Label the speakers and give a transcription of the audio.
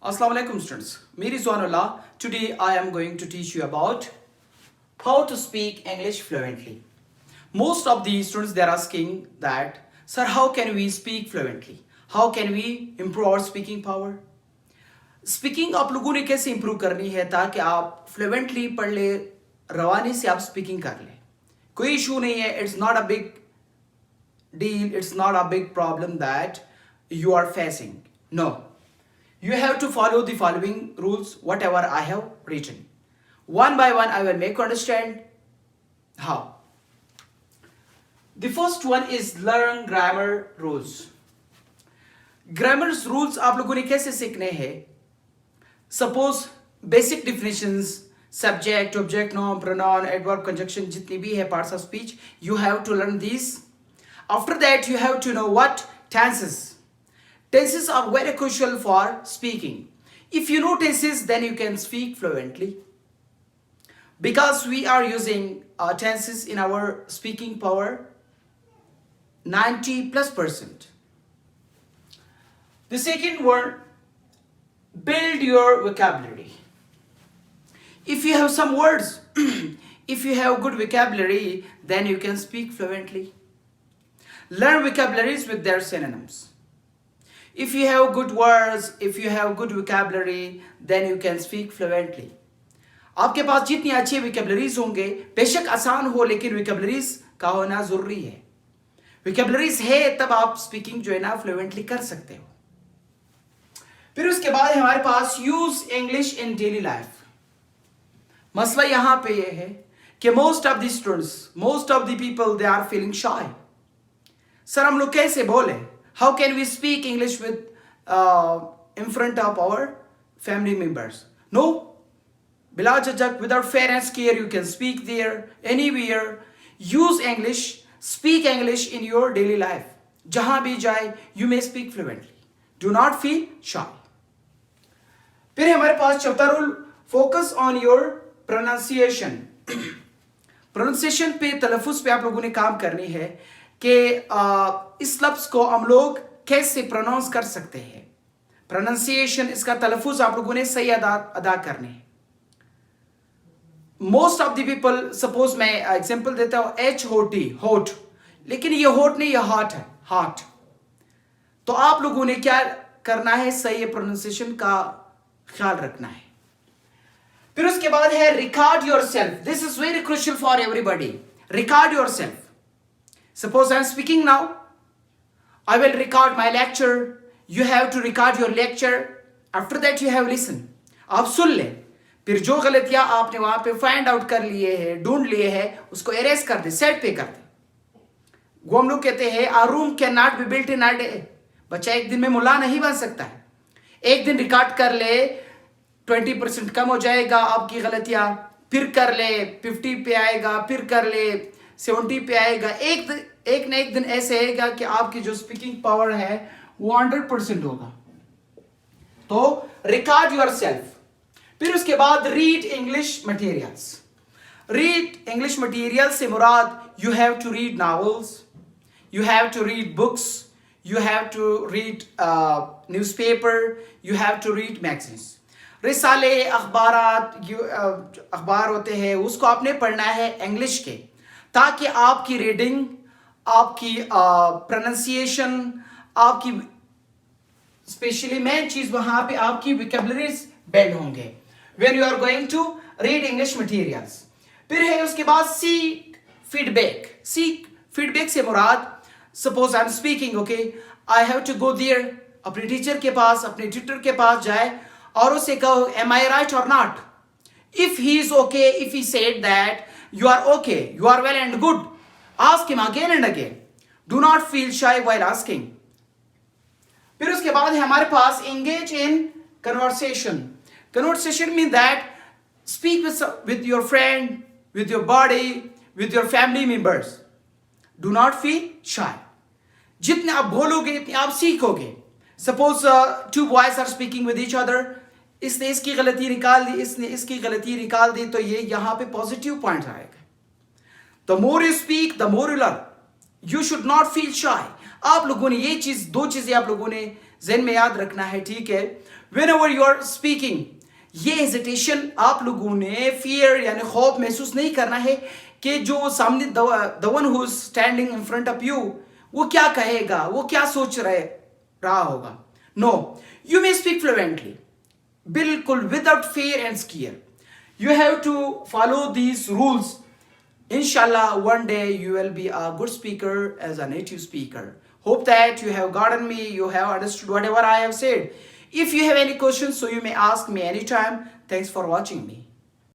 Speaker 1: Assalamu alaikum students. Me Rizwanullah. Today I am going to teach you about how to speak English fluently. Most of the students they are asking that, sir, how can we speak fluently? How can we improve our speaking power? Speaking आप लोगों ने कैसे improve करनी है ताकि आप fluently पढ़ ले, रवानी से आप स्पीकिंग कर ले. कोई इशू नहीं है. It's not a big deal, it's not a big problem that you are facing. No, you have to follow the following rules whatever I have written. One by one I will make you understand how. The first one is learn grammar rules. Grammar's rules आप लोगों ने कैसे सीखने हैं? Suppose basic definitions, subject, object, noun, pronoun, adverb, conjunction जितनी भी है parts of speech, you have to learn these. After that, you have to know what tenses. Tenses are very crucial for speaking. If you know tenses, then you can speak fluently. Because we are using tenses in our speaking power, 90+%. The second word, build your vocabulary. If you have some words, if you have good vocabulary, then you can speak fluently. Learn vocabularies with their synonyms. If you have good words, if you have good vocabulary, then you can speak fluently. आपके पास जितनी अच्छी vocabularies होंगे, बेशक आसान हो लेकिन vocabularies का होना जरूरी है. Vocabularies है तब आप speaking जो है ना fluently कर सकते हो. फिर उसके बाद हमारे पास use English in daily life. मसला यहाँ पे ये है कि most of the students, most of the people, they are feeling shy. Sir हम लोग कैसे बोले? How can we speak English with in front of our family members? No, bila jajak, without fear and scare, you can speak there, anywhere. Use English, speak English in your daily life. जहाँ भी जाए, you may speak fluently. Do not feel shy. फिर हमारे पास चौथा rule, focus on your pronunciation. Pronunciation पे, तलफ़ुज़ पे आप लोगों ने काम करनी है कि इस लफ्ज़ को हम लोग कैसे प्रोनाउंस कर सकते हैं. प्रोनाउंसिएशन, इसका तलफ़ुज़ आप लोगों ने सही अदा करने हैं. Most of the people, suppose मैं एग्जांपल देता हूँ, HOT, होट, लेकिन ये होट नहीं, ये हार्ट है, हार्ट. तो आप लोगों ने क्या करना है? सही प्रोनाउंसिएशन का ख्याल रखना है. फिर उसके बाद है record yourself. This is very crucial for everybody. Record yourself. Suppose I am speaking now, I will record my lecture. You have to record your lecture. After that you have listen. आप सुन ले, फिर जो गलतियां आपने वहां पे find out कर लिए हैं, ढूंढ लिए हैं, उसको एरेज कर दे, सेट पे कर दे. वो हम लोग कहते हैं a room cannot be built in a day. बच्चा एक दिन में मुल्ला नहीं बन सकता है. एक दिन रिकॉर्ड कर ले, 20% कम हो जाएगा आपकी गलतियां. फिर कर ले, 50 पे आएगा. फिर कर ले, 70 पे आएगा. एक ना एक दिन ऐसे आएगा कि आपकी जो स्पीकिंग पावर है वो 100% होगा. तो रिकॉर्ड योरसेल्फ. फिर उसके बाद read English materials. Read English material से मुराद, you have to read novels, you have to read books, you have to read newspaper, you have to read magazines. रिसाले, अखबार होते हैं, उसको आपने पढ़ना है इंग्लिश के, ताकि आपकी रीडिंग, आपकी प्रोनाउंसिएशन, आपकी स्पेशली मेन चीज वहां पे आपकी वोकैबुलरीज बिल्ड होंगे when you are going to read English materials. फिर है उसके बाद सीक फीडबैक. सीक फीडबैक से मुराद, suppose I am speaking, okay, I have to go there, अपने टीचर के पास, अपने ट्यूटर के पास जाए और उससे कहो, एम आई राइट और not. If he is okay, if he said that you are okay, you are well and good, ask him again and again. Do not feel shy while asking. फिर उसके बाद है हमारे पास engage in conversation. Conversation means that speak with your friend, with your body, with your family members. Do not feel shy. जितने आप बोलोगे उतने आप सीखोगे. Suppose two boys are speaking with each other. इसने इसकी गलती निकाल दी, इसने इसकी गलती निकाल दी, तो ये यहाँ पे पॉजिटिव पॉइंट आएगा. The more you speak, the more you learn. You should not feel shy. आप लोगों ने ये चीज, दो चीजें आप लोगों ने ज़हन में याद रखना है, ठीक है. whenever you are speaking, ये हेजिटेशन आप लोगों ने फियर यानी खौफ महसूस नहीं करना है कि जो सामने the one who is standing in front of you वो क्या कहेगा, वो क्या सोच रहा होगा. No, you may speak fluently, बिल्कुल without fear and scare. You have to follow these rules. Inshallah, one day you will be a good speaker as a native speaker. Hope that you have gotten me, you have understood whatever I have said. If you have any questions, so you may ask me anytime. Thanks for watching me.